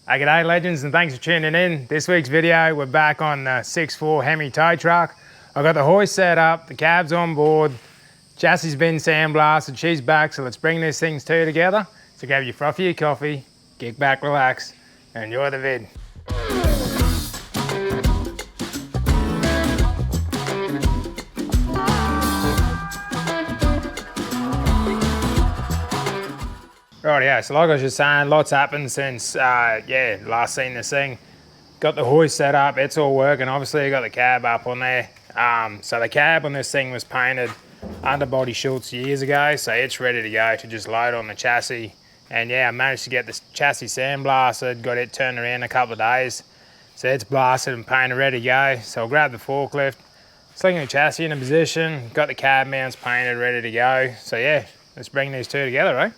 Hey, g'day legends, and thanks for tuning in. This week's video, we're back on the 6.4 Hemi tow truck. I've got the hoist set up, the cab's on board, chassis been sandblasted, she's back, so let's bring these things two together. So grab your frothy your coffee, kick back, relax, and enjoy the vid. Rightio, so like I was just saying, lots happened since last seen this thing. Got the hoist set up, it's all working. Obviously I got the cab up on there. So the cab on this thing was painted underbody Schultz years ago, so it's ready to go to just load on the chassis. And yeah, I managed to get this chassis sandblasted, got it turned around in a couple of days. So it's blasted and painted, ready to go. So I'll grab the forklift, slinging the chassis into position, got the cab mounts painted, ready to go. So yeah, let's bring these two together, right?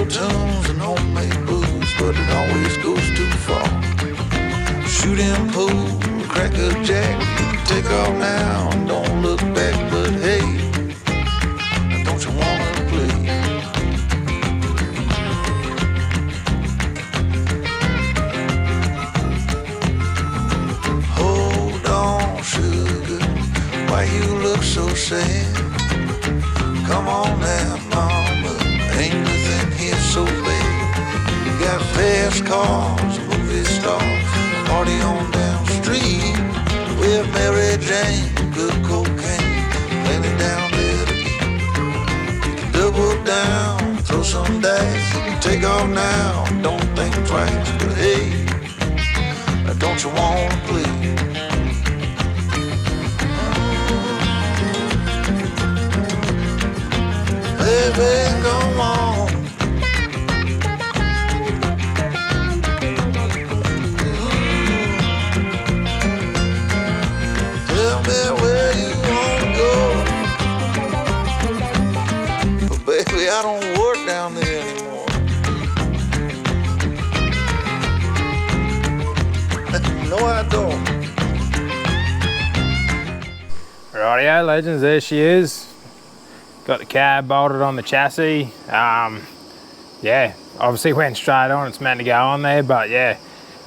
Tunes and homemade booze, but it always goes too far. Shoot and pull, crack a jack, take off now and don't look back. But hey, don't you wanna play? Hold on, sugar, why you look so sad? Come on now, mama, ain't nothing here so bad. You got fast cars, movie stars, party on down the street with Mary Jane, good cocaine, plenty down there to eat. You can double down, throw some dice, you can take off now, don't think twice. But hey, don't you wanna play? Baby, come on. Tell me where you wanna go. But baby, I don't work down there anymore. No, I don't. Rightio legends, there she is. Got the cab bolted on the chassis. Yeah, obviously went straight on, it's meant to go on there, but yeah,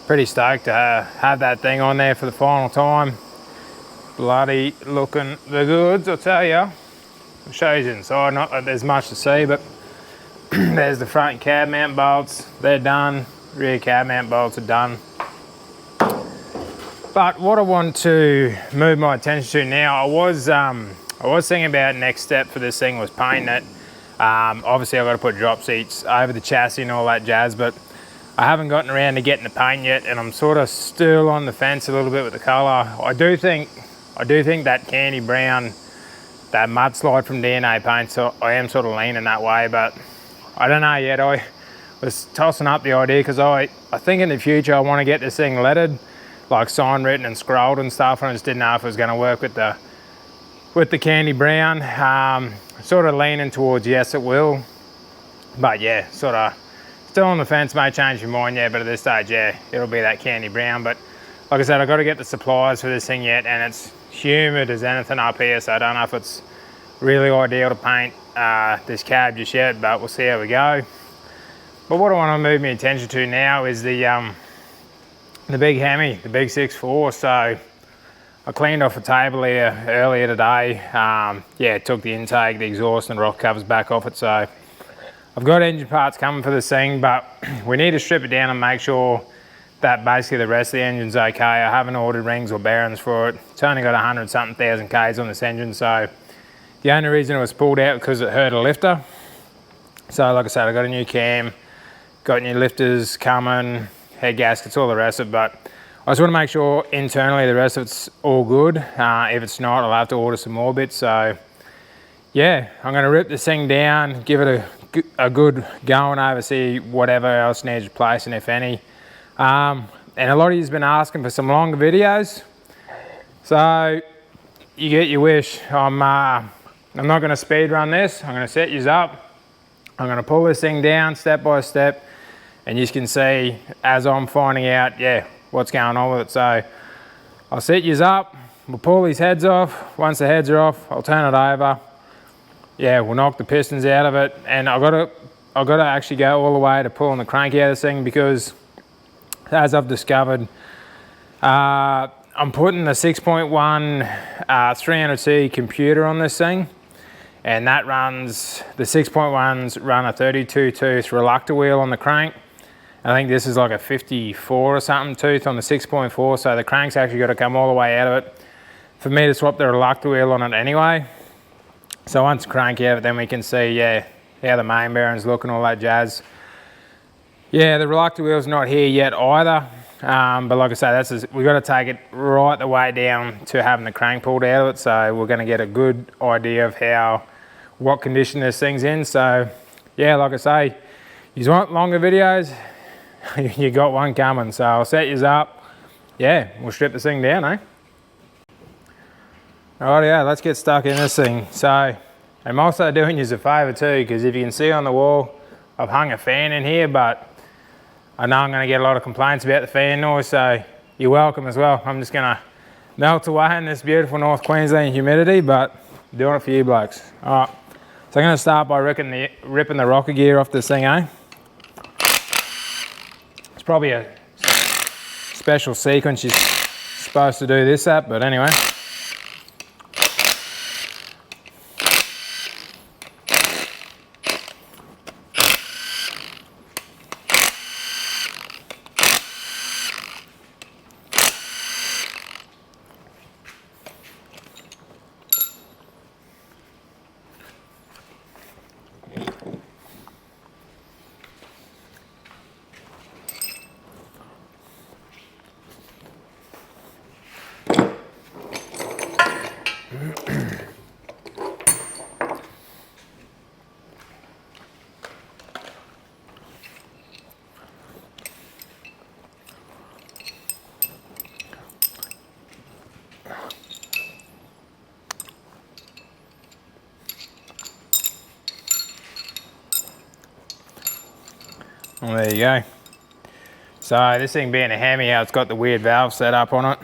pretty stoked to have that thing on there for the final time. Bloody looking the goods, I'll tell you. I'll show you inside, not that there's much to see, but there's the front cab mount bolts, they're done. Rear cab mount bolts are done. But what I want to move my attention to now, I was thinking about next step for this thing was painting it. Obviously I've got to put drop seats over the chassis and all that jazz, but I haven't gotten around to getting the paint yet, and I'm sort of still on the fence a little bit with the colour. I do think that candy brown, that mudslide from DNA paint, so I am sort of leaning that way, but I don't know yet. I was tossing up the idea because I think in the future I want to get this thing lettered, like sign written and scrolled and stuff, and I just didn't know if it was going to work with the candy brown. Sort of leaning towards yes it will, but yeah, sort of still on the fence. May change your mind, yeah, but at this stage, yeah, it'll be that candy brown. But like I said, I've got to get the supplies for this thing yet, and it's humid as anything up here, so I don't know if it's really ideal to paint this cab just yet, but we'll see how we go. But what I want to move my attention to now is the big Hemi, the big 6.4. So I cleaned off a table here earlier today. Yeah, took the intake, the exhaust and rock covers back off it. So I've got engine parts coming for this thing, but we need to strip it down and make sure that basically the rest of the engine's okay. I haven't ordered rings or bearings for it. It's only got 100 something thousand Ks on this engine, so the only reason it was pulled out because it hurt a lifter. So like I said, I got a new cam, got new lifters coming, head gaskets, all the rest of it, but I just want to make sure internally the rest of it's all good. If it's not, I'll have to order some more bits. So yeah, I'm going to rip this thing down, give it a good going over, see whatever else needs replacing, if any. And a lot of you's been asking for some longer videos. So you get your wish. I'm not going to speed run this. I'm going to set yous up. I'm going to pull this thing down step by step, and you can see as I'm finding out, yeah, what's going on with it. So I'll set yous up. We'll pull these heads off. Once the heads are off, I'll turn it over. Yeah, we'll knock the pistons out of it, and I've got to actually go all the way to pulling the crank out of this thing, because as I've discovered, I'm putting the 6.1 300C computer on this thing, and that runs, the 6.1s run a 32 tooth reluctor wheel on the crank. I think this is like a 54 or something tooth on the 6.4, so the crank's actually got to come all the way out of it for me to swap the reluctor wheel on it anyway. So once the crank out of it, then we can see, yeah, how the main bearings look and all that jazz. Yeah, the reluctor wheel's not here yet either, but like I say, we've got to take it right the way down to having the crank pulled out of it, so we're going to get a good idea of what condition this thing's in. So yeah, like I say, you want longer videos, you got one coming. So I'll set yous up. Yeah, we'll strip this thing down, eh? Alright, yeah, let's get stuck in this thing. So I'm also doing yous a favour too, because if you can see on the wall, I've hung a fan in here, but I know I'm going to get a lot of complaints about the fan noise, so you're welcome as well. I'm just going to melt away in this beautiful North Queensland humidity, but doing it for you blokes. Alright, so I'm going to start by ripping the rocker gear off this thing, eh? It's probably a special sequence you're supposed to do this at, but anyway. Well, there you go. So this thing being a Hemi, it's got the weird valve set up on it.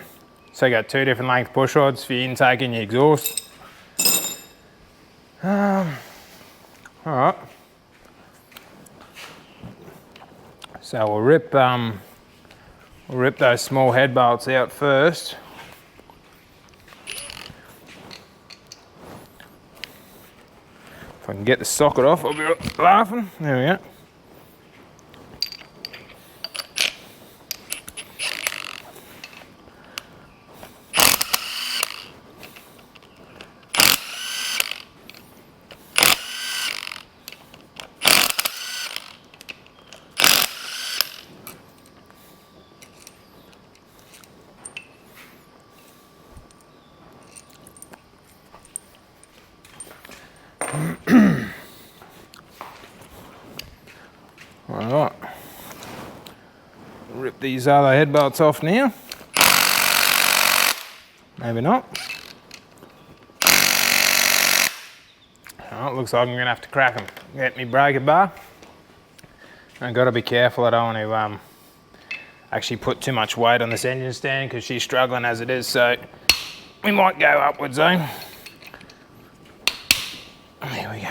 So you got two different length push rods for your intake and your exhaust. Alright. So we'll rip those small head bolts out first. If I can get the socket off, I'll be laughing. There we go. Alright, rip these other head bolts off now. Maybe not. Alright, looks like I'm going to have to crack them. Get me breaker bar. I've got to be careful, I don't want to actually put too much weight on this engine stand because she's struggling as it is, so we might go upwards though. There we go.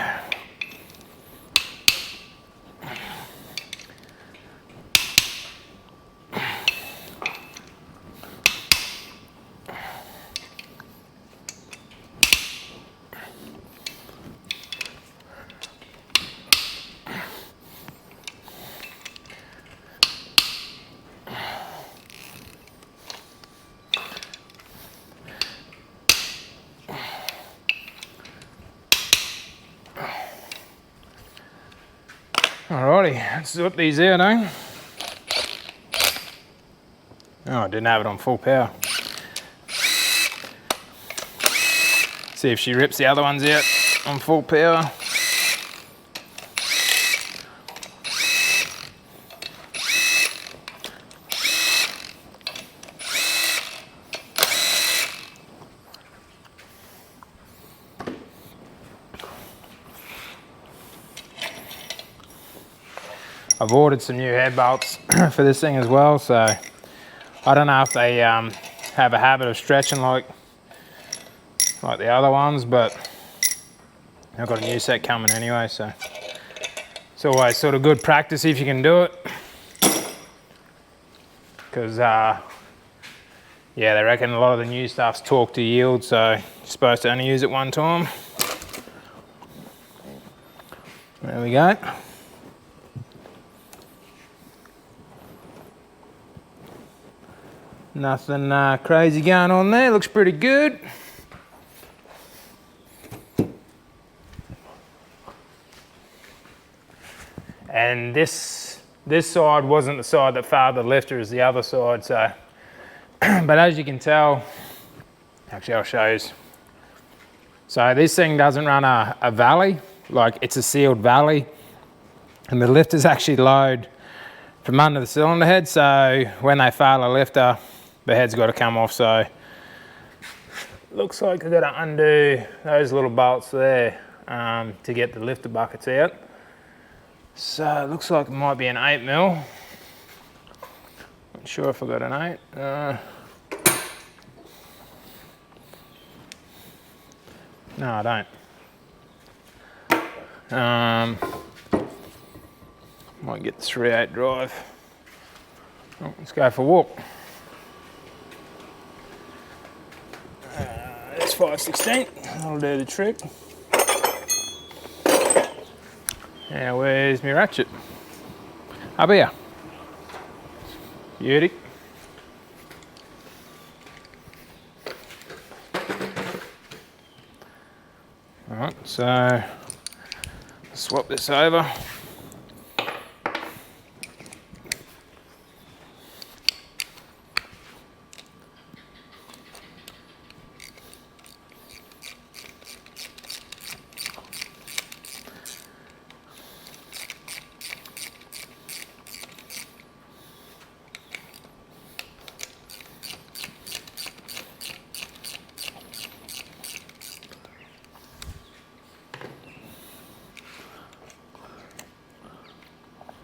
Alrighty, let's sort these out, eh? Oh, I didn't have it on full power. See if she rips the other ones out on full power. I've ordered some new head bolts for this thing as well, so I don't know if they have a habit of stretching like the other ones, but I've got a new set coming anyway, so it's always sort of good practice if you can do it, because yeah, they reckon a lot of the new stuff's torque to yield, so you're supposed to only use it one time. There we go. Nothing crazy going on there, looks pretty good. And this side wasn't the side that failed the lifter, is the other side, so but as you can tell, actually I'll show you. So this thing doesn't run a valley, like it's a sealed valley, and the lifters actually load from under the cylinder head, so when they fail a lifter, the head's got to come off. So looks like I've got to undo those little bolts there to get the lifter buckets out. So it looks like it might be an 8mm. Not sure if I got an 8. No, I don't. Might get the 3/8 drive. Oh, let's go for a walk. It's 5/16. That'll do the trick. Now, where's my ratchet? Up here. Beauty. Alright, so swap this over.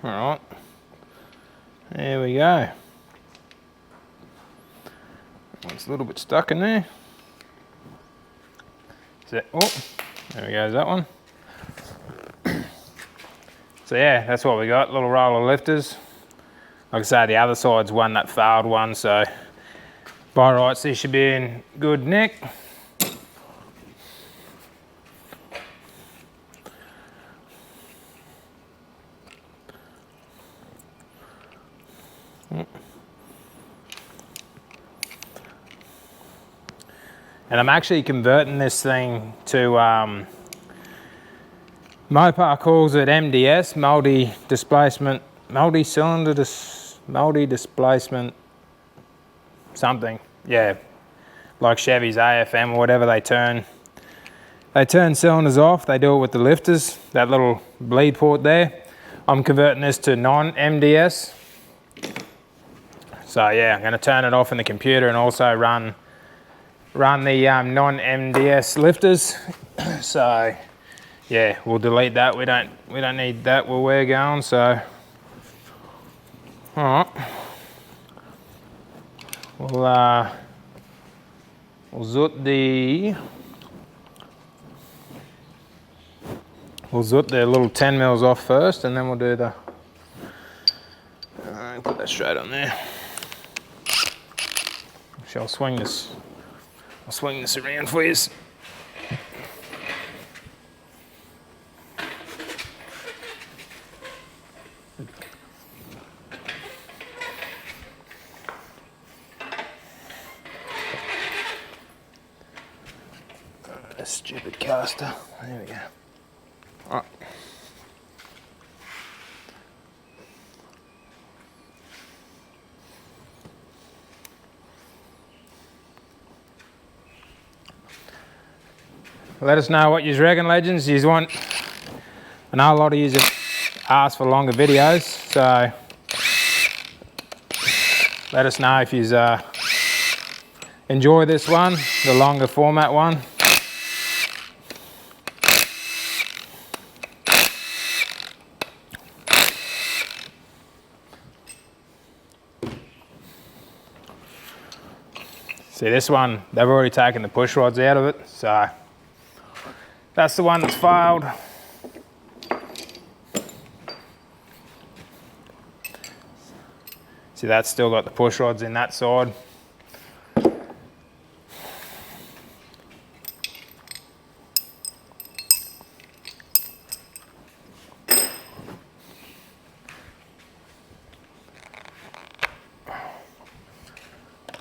Alright, there we go. It's a little bit stuck in there. So, oh, there we go, that one. So yeah, that's what we got, little roll of lifters. Like I say, the other side's one that failed one, so by rights this should be in good nick. And I'm actually converting this thing to, Mopar calls it MDS, multi-displacement, multi-displacement something. Yeah, like Chevy's AFM or whatever, they turn cylinders off, they do it with the lifters, that little bleed port there. I'm converting this to non-MDS. So yeah, I'm gonna turn it off in the computer and also run the non-MDS lifters. So yeah, we'll delete that. We don't need that where we're going. So all right, we'll zut the little 10mm off first, and then we'll do the. Put that straight on there. I'll swing this around for you. A stupid caster. There we go. All right. Let us know what you reckon, legends. You want, I know a lot of you ask for longer videos, so let us know if you enjoy this one, the longer format one. See this one, they've already taken the push rods out of it, so that's the one that's failed. See, that's still got the push rods in that side.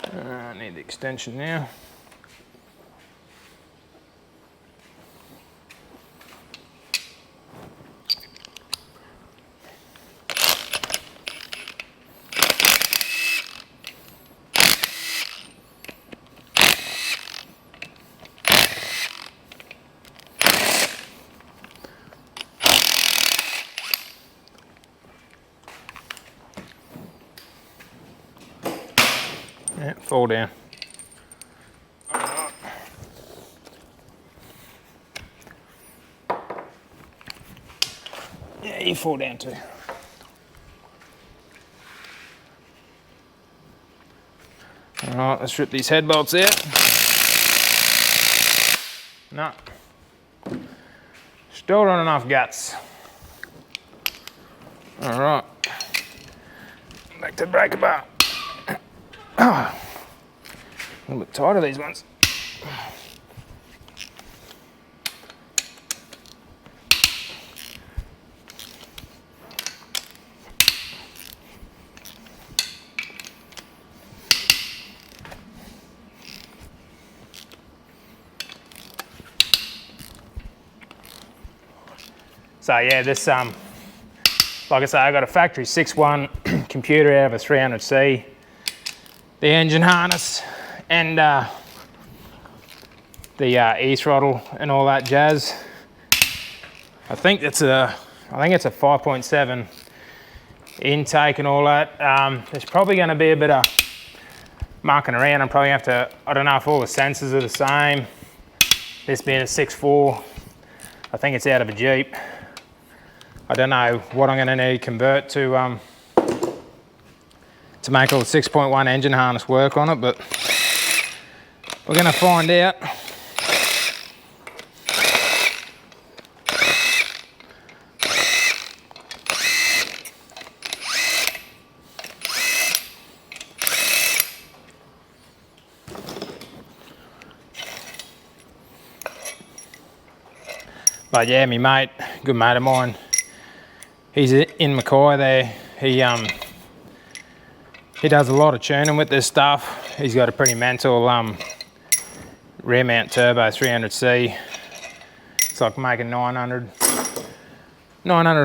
I need the extension now. Yeah, fall down. Yeah, you fall down too. Alright, let's rip these head bolts out. No. Still not enough guts. Alright. Back to the breaker bar. A little bit tighter, these ones. So yeah, this like I say, I got a factory 6.1 computer out of a 300C. The engine harness and the e-throttle and all that jazz. I think it's a 5.7 intake and all that. There's probably going to be a bit of mucking around. I'm probably going to have to, I don't know if all the sensors are the same. This being a 6.4, I think it's out of a Jeep. I don't know what I'm going to need to convert to make all the 6.1 engine harness work on it, but we're going to find out. But yeah, my mate, good mate of mine, he's in Mackay there. He does a lot of tuning with this stuff. He's got a pretty mental rear mount turbo 300C. It's like making 900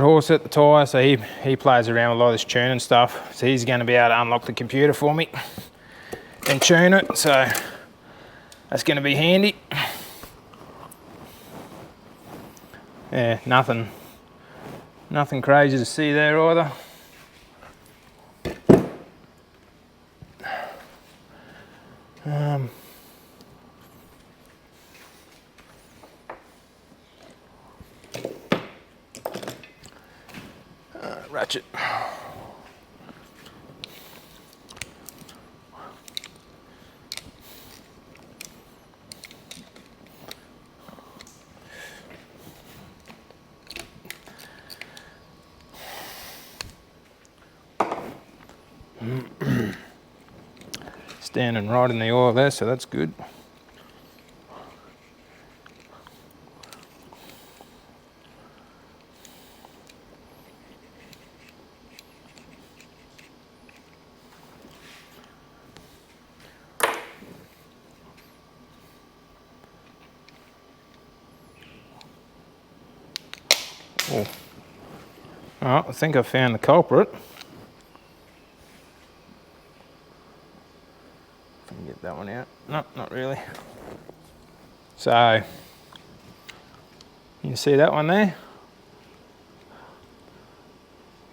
horse at the tyre, so he plays around with a lot of this tuning stuff. So he's going to be able to unlock the computer for me and tune it, so that's going to be handy. Yeah, nothing crazy to see there either. Ratchet. Standing right in the oil there, so that's good. Oh, I think I found the culprit. Get that one out. No, not really. So you can see that one there.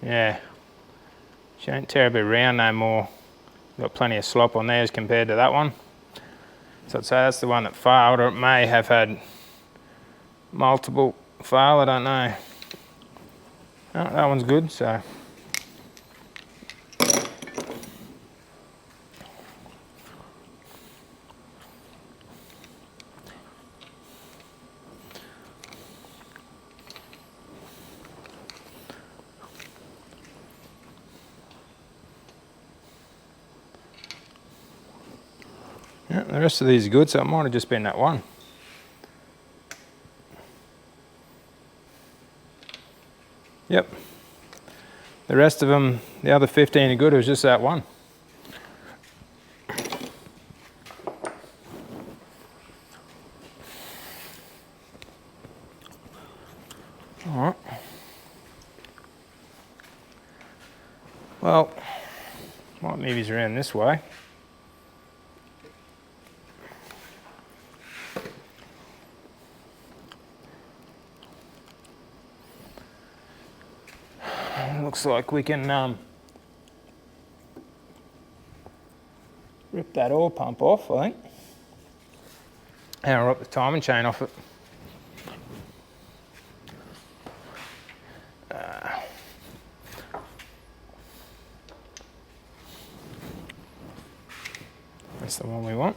Yeah, she ain't terribly round no more. Got plenty of slop on there as compared to that one. So I'd say that's the one that failed, or it may have had multiple fail, I don't know. No, that one's good, so. The rest of these are good, so it might have just been that one. Yep. The rest of them, the other 15 are good, it was just that one. Alright. Well, might move these around this way. Looks like we can rip that oil pump off, I think. And I'll rip the timing chain off it. That's the one we want.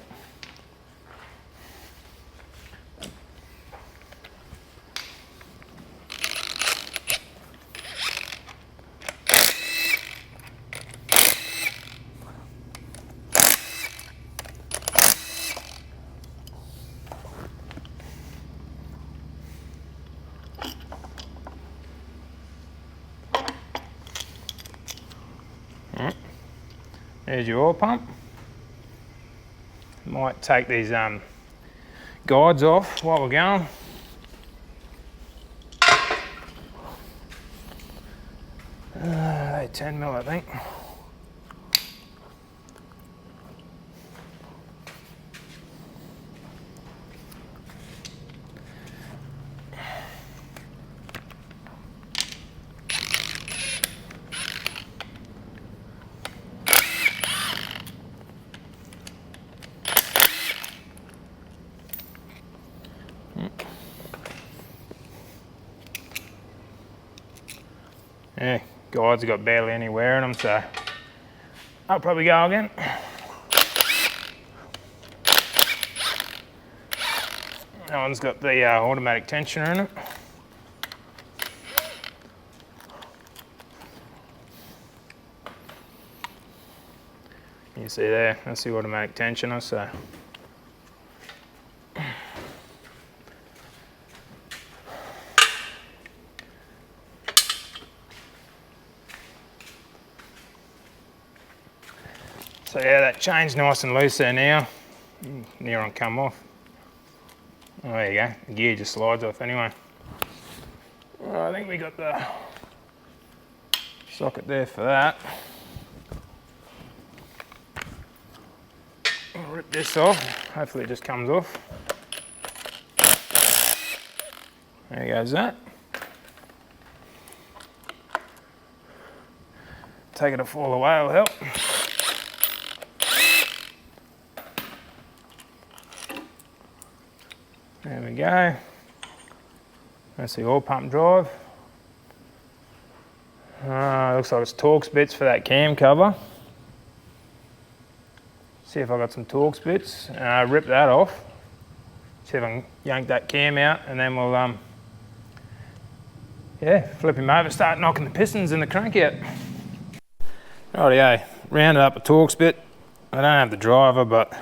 There's your oil pump. Might take these guides off while we're going. They're 10 mil, I think. Yeah, guides have got barely any wear in them, so I'll probably go again. That one's got the automatic tensioner in it. You see there, that's the automatic tensioner, so. So yeah, that chain's nice and loose there now. Near on come off. Oh, there you go, the gear just slides off anyway. Well, I think we got the socket there for that. I'll rip this off, hopefully it just comes off. There goes that. Take it off all the way will help. There we go. That's the oil pump drive. Looks like it's Torx bits for that cam cover. See if I got some Torx bits. Rip that off. See if I can yank that cam out, and then we'll yeah, flip him over, start knocking the pistons in the crank out. Rightio, rounded up a Torx bit. I don't have the driver, but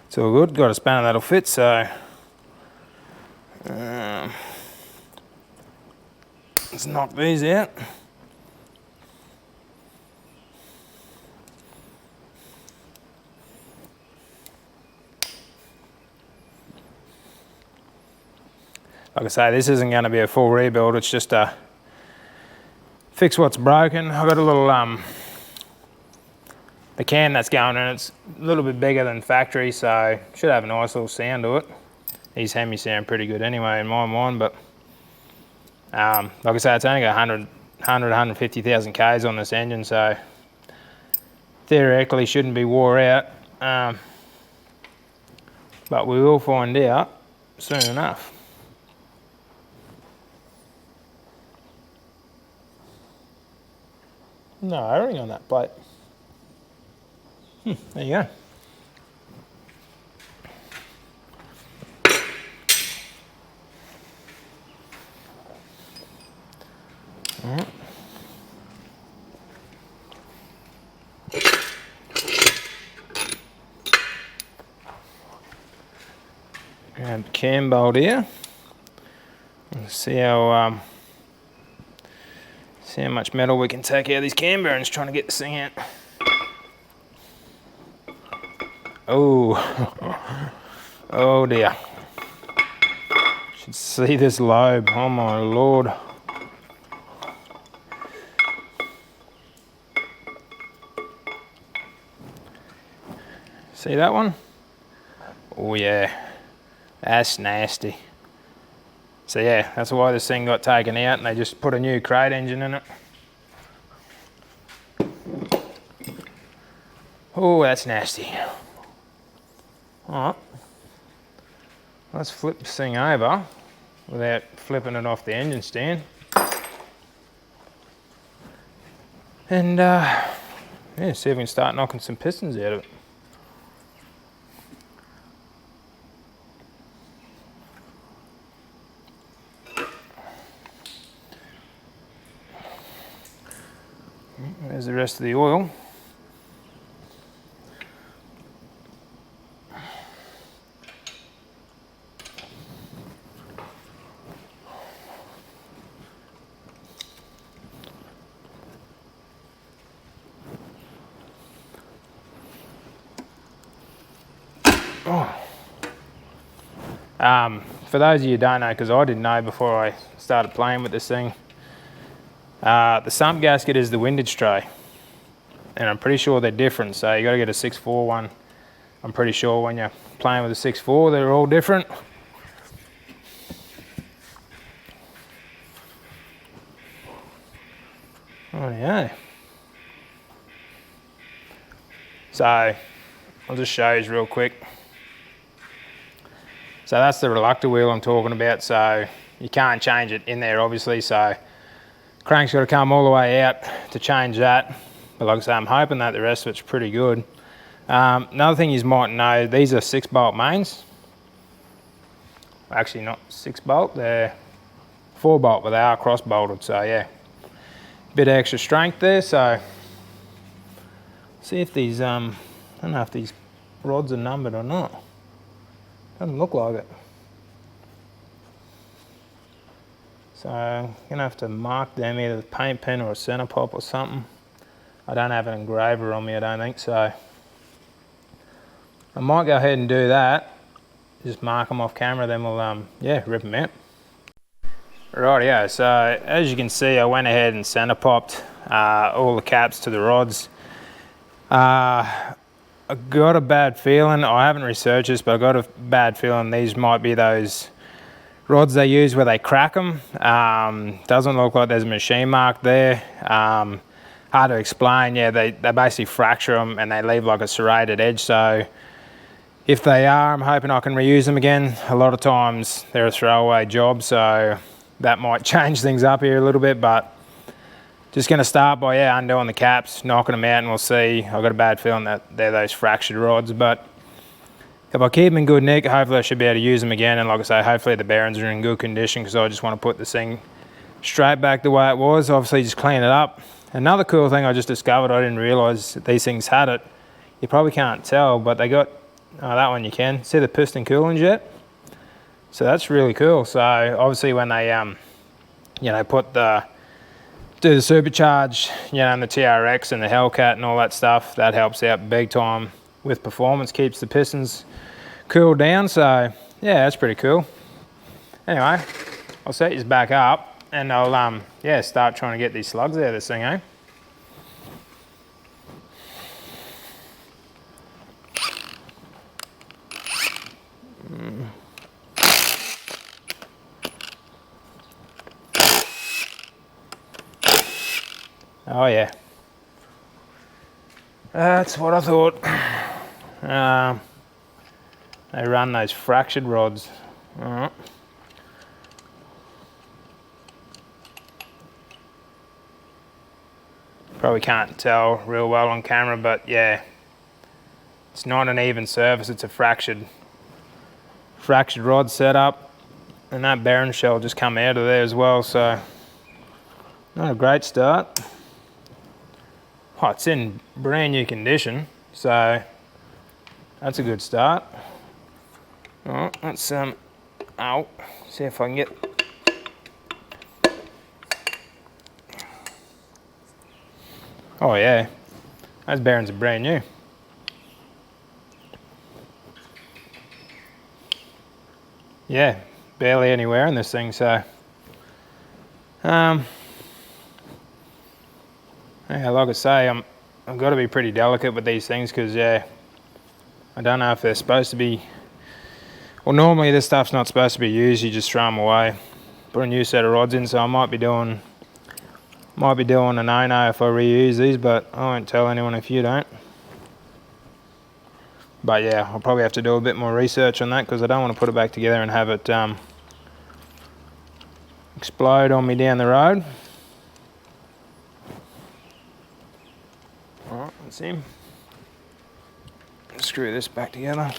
it's all good. Got a spanner that'll fit, so let's knock these out. Like I say, this isn't going to be a full rebuild, it's just a fix what's broken. I've got a little, the can that's going in, it's a little bit bigger than factory, so should have a nice little sound to it. These Hemi sound pretty good anyway in my mind, but like I say, it's only got 150,000 Ks on this engine, so theoretically shouldn't be wore out, but we will find out soon enough. No O-ring on that plate. There you go. All right. Grab the cam bolt here. Let's see how much metal we can take out of these cam bearings trying to get this thing out. Oh, oh dear. Should see this lobe, oh my lord. See that one? Oh yeah, that's nasty. So yeah, that's why this thing got taken out and they just put a new crate engine in it. Oh, that's nasty. Alright, let's flip this thing over without flipping it off the engine stand. And yeah, see if we can start knocking some pistons out of it. There's the rest of the oil. For those of you who don't know, because I didn't know before I started playing with this thing, the sump gasket is the windage tray, and I'm pretty sure they're different, so you got to get a 6.4 one. I'm pretty sure when you're playing with a 6.4 they're all different. Oh yeah. So I'll just show you real quick. So that's the reluctor wheel I'm talking about, so you can't change it in there obviously, so crank's got to come all the way out to change that. But like I say, I'm hoping that the rest of it's pretty good. Another thing you might know, these are 6-bolt mains. Actually not 6-bolt, they're 4-bolt, but they are cross-bolted, so yeah. Bit of extra strength there, so see if these, I don't know if these rods are numbered or not. Doesn't look like it. So I'm gonna have to mark them either with a paint pen or a center pop or something. I don't have an engraver on me, I don't think, so I might go ahead and do that. Just mark them off camera, then we'll yeah, rip them out. Rightio, so as you can see, I went ahead and center popped all the caps to the rods. I got a bad feeling, I haven't researched this, but I got a bad feeling these might be those rods they use where they crack them. Doesn't look like there's a machine mark there. Hard to explain. Yeah, they basically fracture them and they leave like a serrated edge, so if they are, I'm hoping I can reuse them again. A lot of times they're a throwaway job, so that might change things up here a little bit, but just going to start by, yeah, undoing the caps, knocking them out, and we'll see. I've got a bad feeling that they're those fractured rods, but if I keep them in good nick, hopefully I should be able to use them again. And like I say, hopefully the bearings are in good condition, because I just want to put this thing straight back the way it was. Obviously just clean it up. Another cool thing I just discovered, I didn't realise these things had it. You probably can't tell, but they got, oh, that one you can. See the piston cooling jet? So that's really cool. So obviously when they, you know, do the supercharge, you know, and the TRX and the Hellcat and all that stuff, that helps out big time with performance, keeps the pistons cooled down. So yeah, that's pretty cool. Anyway, I'll set these back up and I'll yeah, start trying to get these slugs out of this thing, eh? Oh yeah, that's what I thought. They run those fractured rods. All right. Probably can't tell real well on camera, but yeah, it's not an even surface, it's a fractured rod setup, and that bearing shell just come out of there as well, so not a great start. Oh, it's in brand new condition, so that's a good start. Alright, let's out. See if I can get. Oh yeah, those bearings are brand new. Yeah, barely anywhere in this thing, so yeah, like I say, I've got to be pretty delicate with these things because yeah, I don't know if they're supposed to be. Well, normally this stuff's not supposed to be used. You just throw them away. Put a new set of rods in, so I might be doing a no-no if I reuse these, but I won't tell anyone if you don't. But yeah, I'll probably have to do a bit more research on that because I don't want to put it back together and have it explode on me down the road. Alright, let's see. Screw this back together.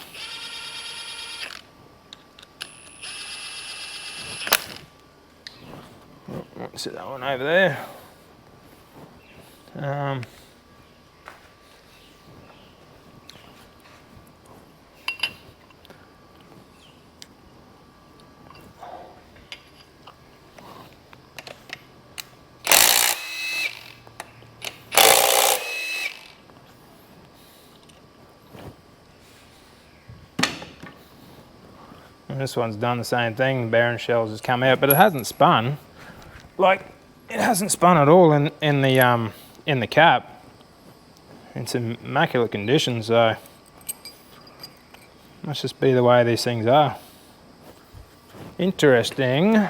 Set that one over there. And this one's done the same thing. The bearing shells has come out, but it hasn't spun. Like, it hasn't spun at all in the cap. It's in immaculate condition, so must just be the way these things are. Interesting.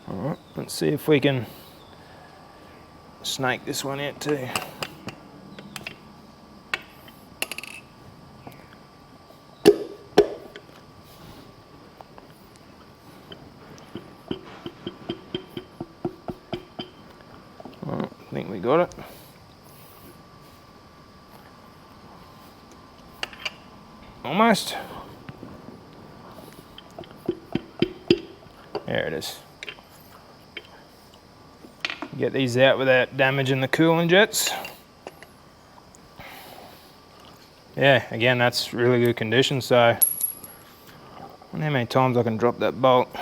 Alright, let's see if we can snake this one out too. I think we got it. Almost. There it is. Get these out without damaging the coolant jets. Yeah, again, that's really good condition, so I wonder how many times I can drop that bolt.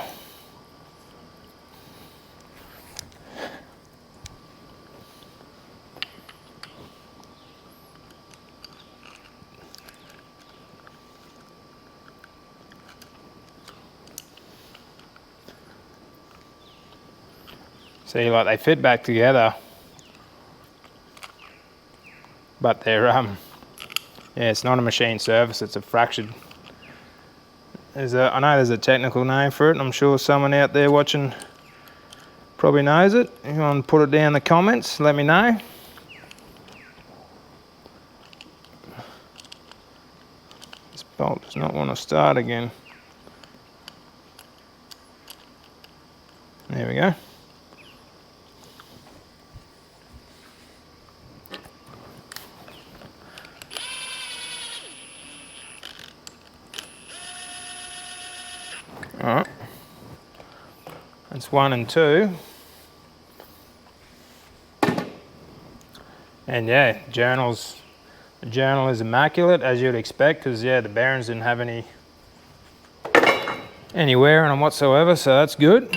See, like they fit back together, but they're yeah, it's not a machine surface, it's a fractured. I know there's a technical name for it, and I'm sure someone out there watching probably knows it. If you want to put it down in the comments, let me know. This bolt does not want to start again. There we go. Alright, that's 1 and 2. And yeah, the journal is immaculate as you'd expect, because yeah, the bearings didn't have any wear on them whatsoever, so that's good.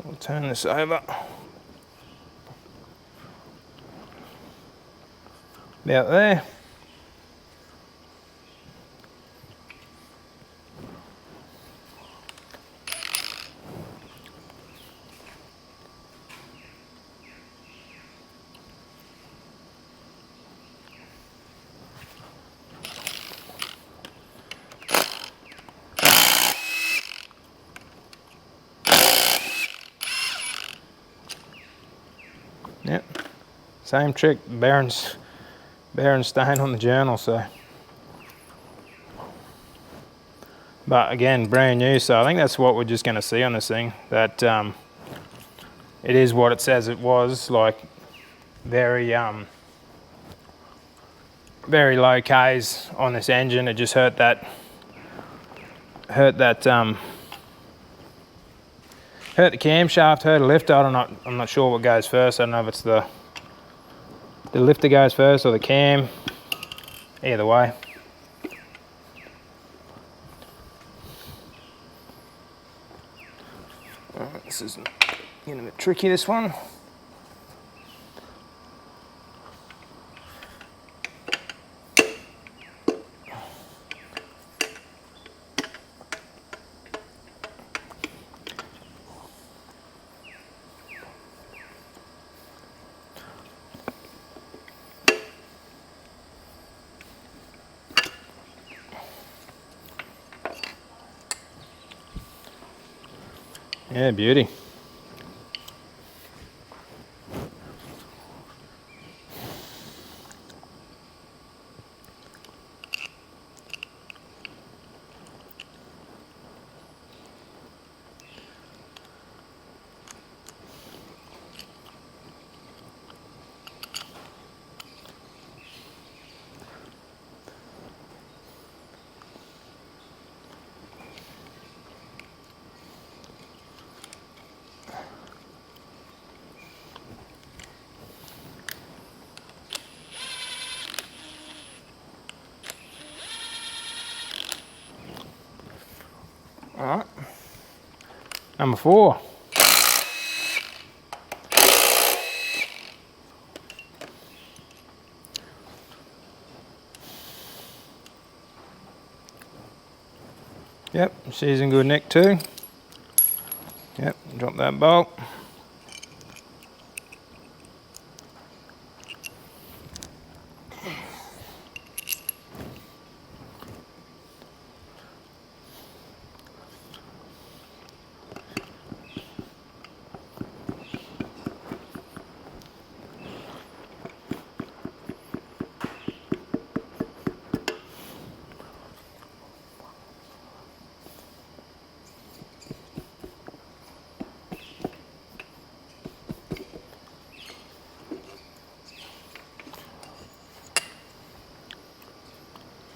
We'll turn this over. About there. Yep, same trick, bearings staying on the journal, so. But again, brand new, so I think that's what we're just gonna see on this thing, that it is what it says it was, like very low Ks on this engine. It just hurt the camshaft, hurt a lifter. I'm not sure what goes first. I don't know if it's the the lifter goes first or the cam, either way. Alright, this is getting a bit tricky, this one. Yeah, beauty. All right, number 4. Yep, she's in good nick too. Yep, drop that bolt.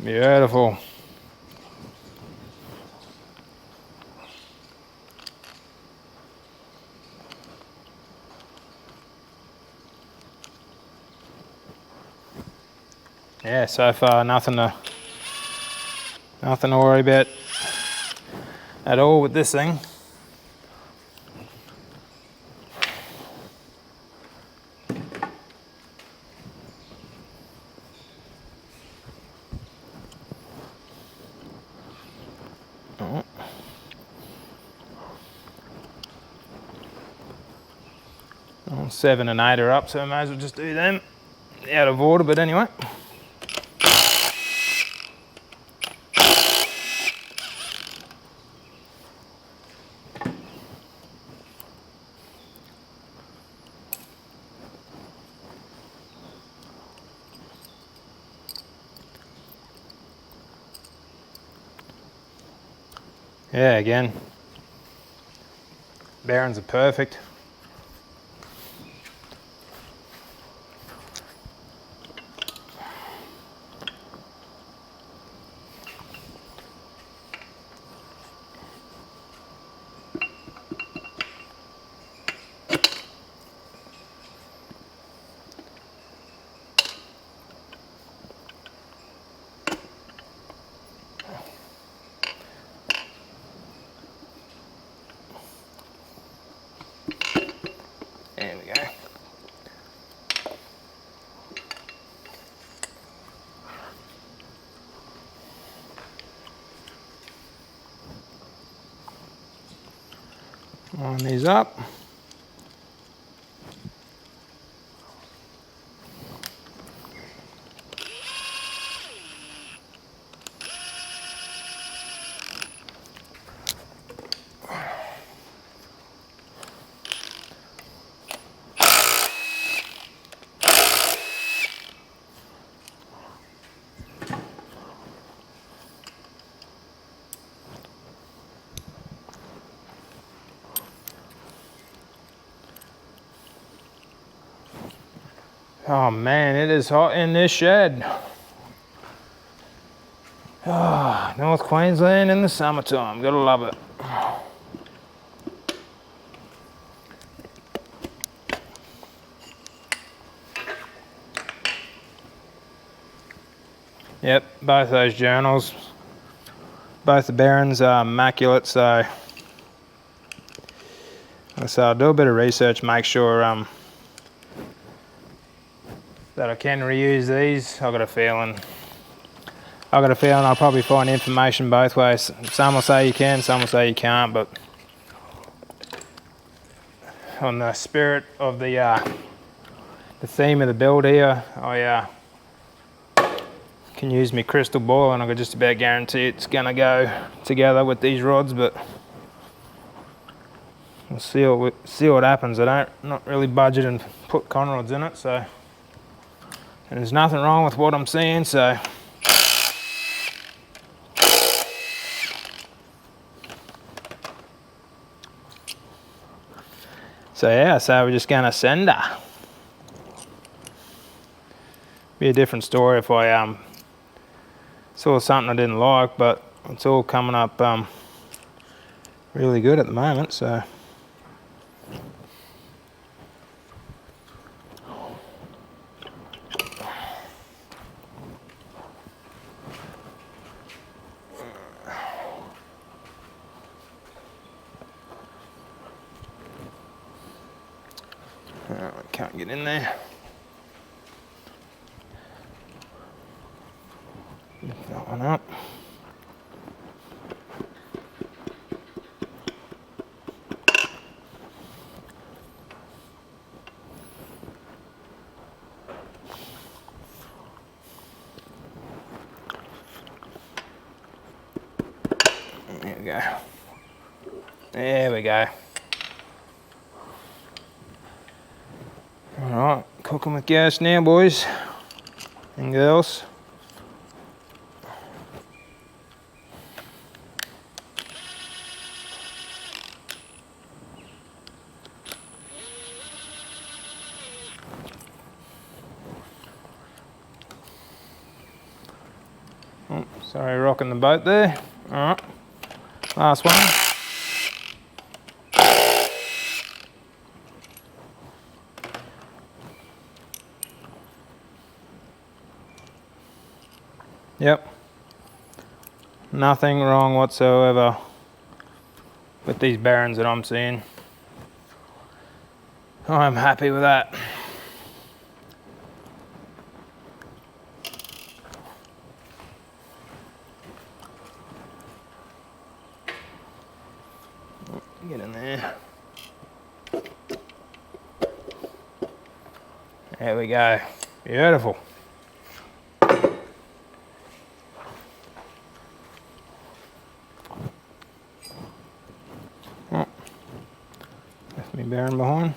Beautiful. Yeah, so far nothing to worry about at all with this thing. Oh, 7 and 8 are up, so I may as well just do them out of order, but anyway. Yeah, again, bearings are perfect. There we go. Line these up. Oh man, it is hot in this shed. Oh, North Queensland in the summertime, gotta love it. Yep, both those journals, both the bearings are immaculate, so I'll do a bit of research, make sure that I can reuse these. I've got a feeling I'll probably find information both ways. Some will say you can, some will say you can't, but on the spirit of the theme of the build here, I can use my crystal ball and I can just about guarantee it's gonna go together with these rods, but we'll see what happens. Not really budget and put conrods in it, so, and there's nothing wrong with what I'm seeing, so yeah, so we're just gonna send her. Be a different story if I saw something I didn't like, but it's all coming up really good at the moment, so. I can't get in there. Lift that one up. There we go. There we go. Alright, cooking with gas now, boys and girls. Oh, sorry, rocking the boat there. Alright, last one. Yep, nothing wrong whatsoever with these bearings that I'm seeing. I'm happy with that. Get in there. There we go. Beautiful. Oh, left me bearing behind.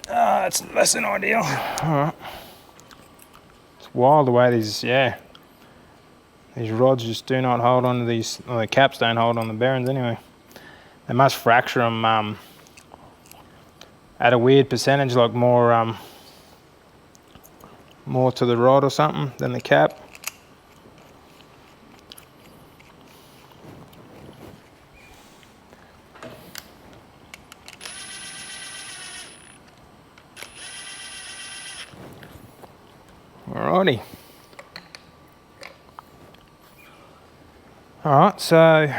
That's less than ideal. Alright. It's wild the way these rods just do not hold on to these, well, the caps don't hold on the bearings anyway. They must fracture them at a weird percentage, like more to the rod or something than the cap. Alrighty. Alright, so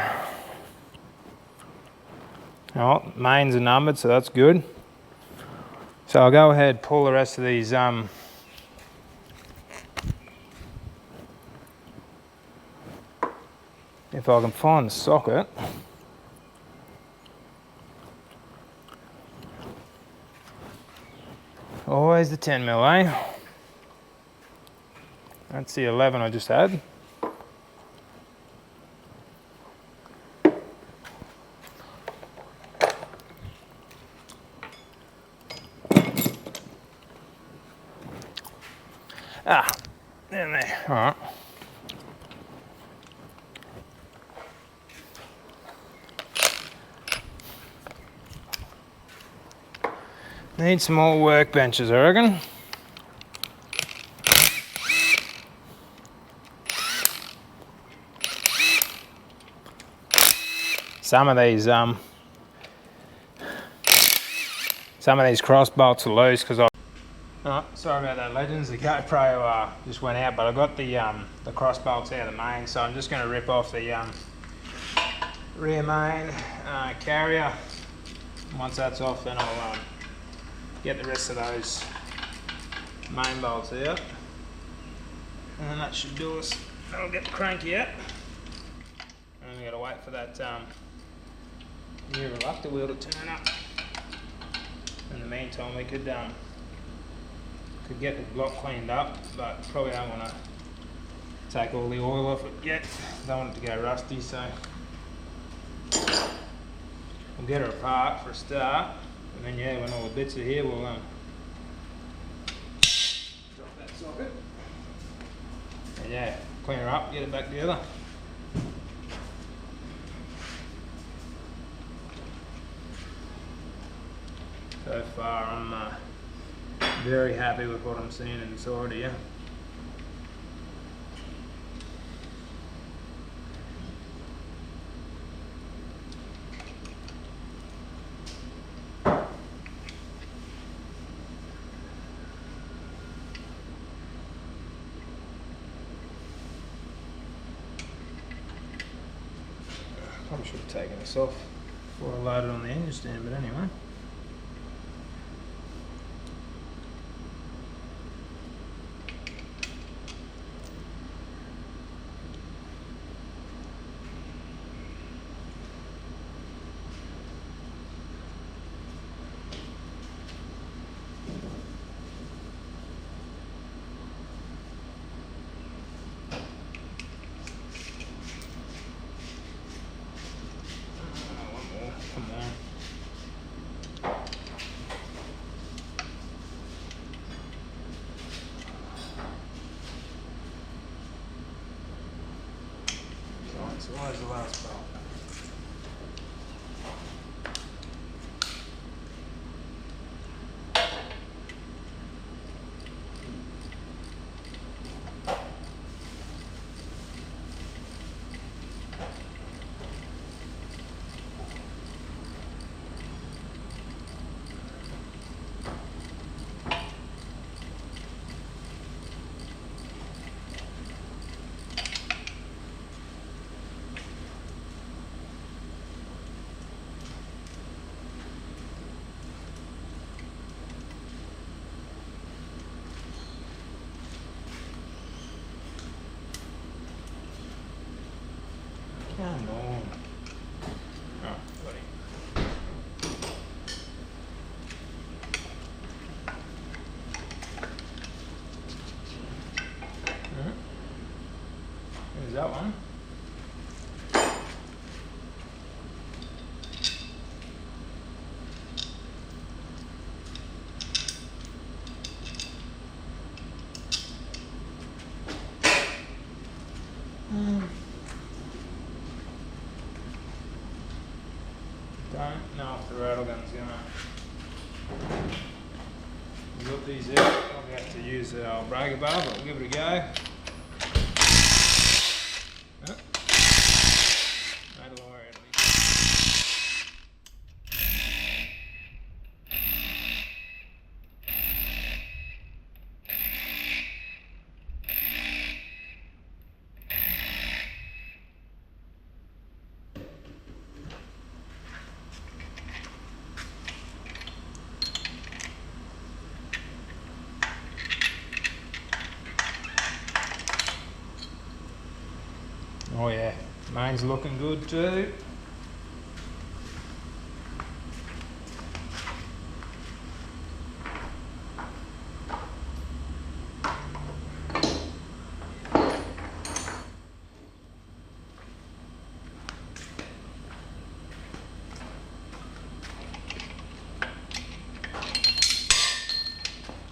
mains are numbered, so that's good. So I'll go ahead and pull the rest of these if I can find the socket. Always the 10mm, eh? That's the 11 I just had. In there. All right. Need some more workbenches, I reckon. Some of these some of these cross bolts are loose because oh, sorry about that, legends. The GoPro just went out, but I got the cross bolts out of the main, so I'm just going to rip off the rear main carrier. Once that's off, then I'll get the rest of those main bolts out, and then that should do us. That'll get the cranky out, and we got to wait for that new reluctor wheel to turn up. In the meantime, we could get the block cleaned up, but probably don't want to take all the oil off it yet. Don't want it to go rusty, so we'll get her apart for a start, and then yeah, when all the bits are here, we'll drop that socket, and yeah, clean her up, get it back together. So far, I'm very happy with what I'm seeing inside here. Probably should have taken this off before I loaded on the engine stand, but anyway. So where's the last bolt? Come on. Oh, buddy. There's that one. Don't know if the rattle gun's gonna look these out. Probably have to use the old breaker bar, but we'll give it a go. Maybe we'll worry about it. Oh yeah, main's looking good too.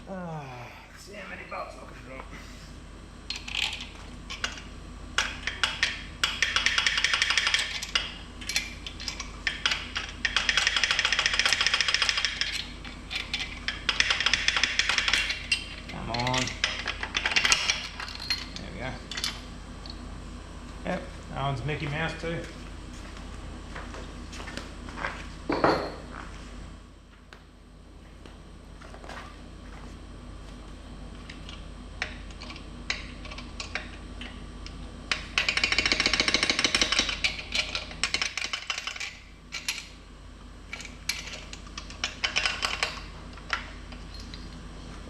Let's see how many bolts I can drop. Yep, that one's Mickey Mouse too.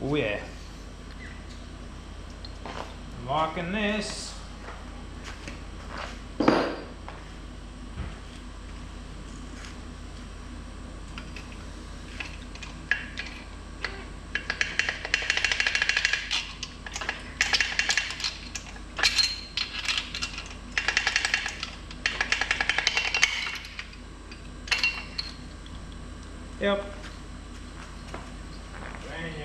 Oh yeah. I'm liking this. Yep. Brand new.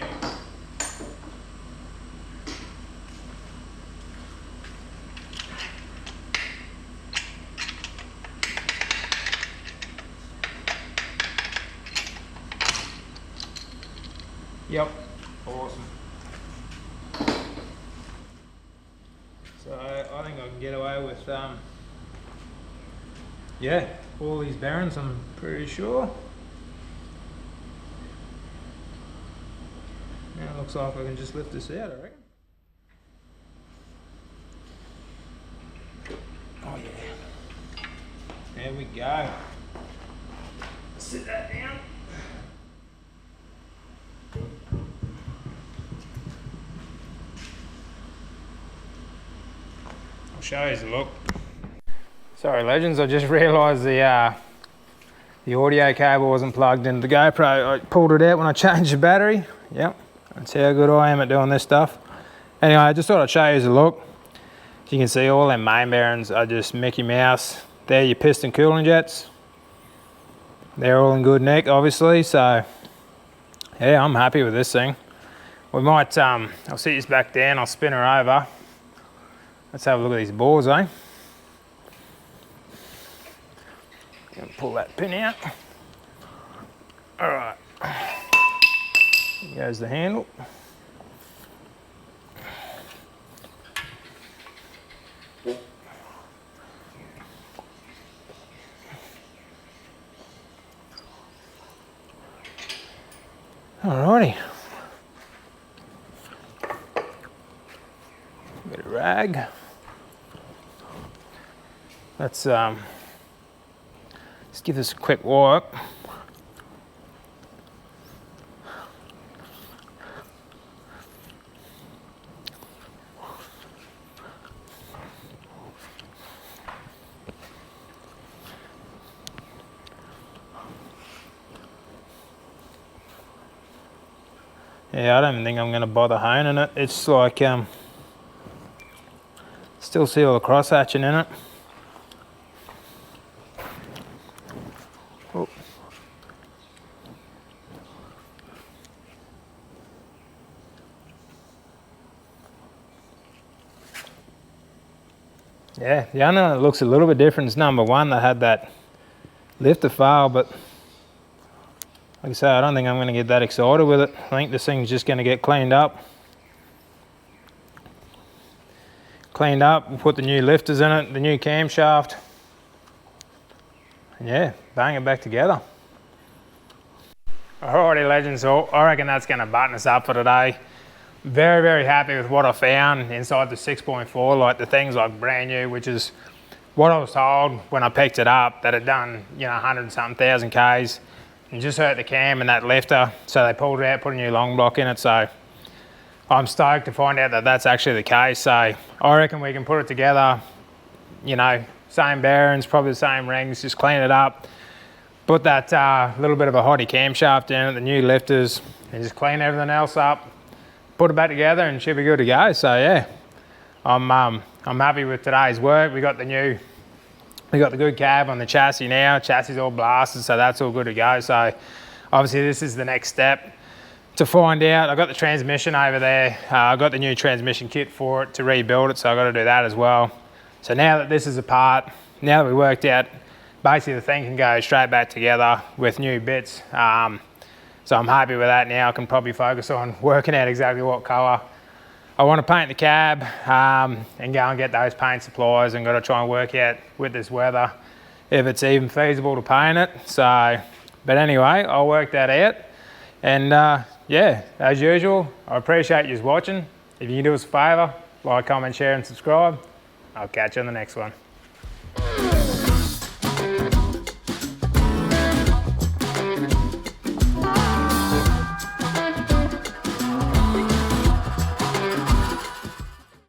Yep. Awesome. So I think I can get away with yeah, all these bearings, I'm pretty sure. Now it looks like I can just lift this out, I reckon. Oh yeah. There we go. Sit that down. I'll show you the look. Sorry legends, I just realised the audio cable wasn't plugged into the GoPro. I pulled it out when I changed the battery. Yep, that's how good I am at doing this stuff. Anyway, I just thought I'd show you the look. As you can see, all them main bearings are just Mickey Mouse. They're your piston cooling jets. They're all in good nick, obviously, so yeah, I'm happy with this thing. We might, I'll sit this back down, I'll spin her over. Let's have a look at these bores, eh? Pull that pin out. All right. Here goes the handle. Alrighty. Bit of rag. Let's give this a quick wipe. Yeah, I don't think I'm going to bother honing it. It's like, still see all the cross hatching in it. Oh. Yeah, the only one that looks a little bit different is number one that had that lifter fail, but like I say, I don't think I'm going to get that excited with it. I think this thing's just going to get cleaned up. We'll put the new lifters in it, the new camshaft. And yeah, bang it back together. Alrighty legends, so I reckon that's going to button us up for today. Very, very happy with what I found inside the 6.4. Like the thing's like brand new, which is what I was told when I picked it up, that it done, you know, 100 and something thousand Ks. And just hurt the cam and that lifter, so they pulled it out, put a new long block in it. So I'm stoked to find out that that's actually the case. So I reckon we can put it together, you know, same bearings, probably the same rings, just clean it up, put that little bit of a hottie camshaft in it, the new lifters, and just clean everything else up, put it back together, and should be good to go. So yeah, I'm happy with today's work. We got the good cab on the chassis now. Chassis all blasted, so that's all good to go. So obviously this is the next step to find out. I got the transmission over there. I got the new transmission kit for it to rebuild it, so I got to do that as well. So now that this is apart, now that we worked out, basically the thing can go straight back together with new bits. So I'm happy with that now. I can probably focus on working out exactly what colour I want to paint the cab, and go and get those paint supplies, and got to try and work out with this weather if it's even feasible to paint it. So, but anyway, I'll work that out. And yeah, as usual, I appreciate you watching. If you can do us a favour, like, comment, share and subscribe. I'll catch you on the next one.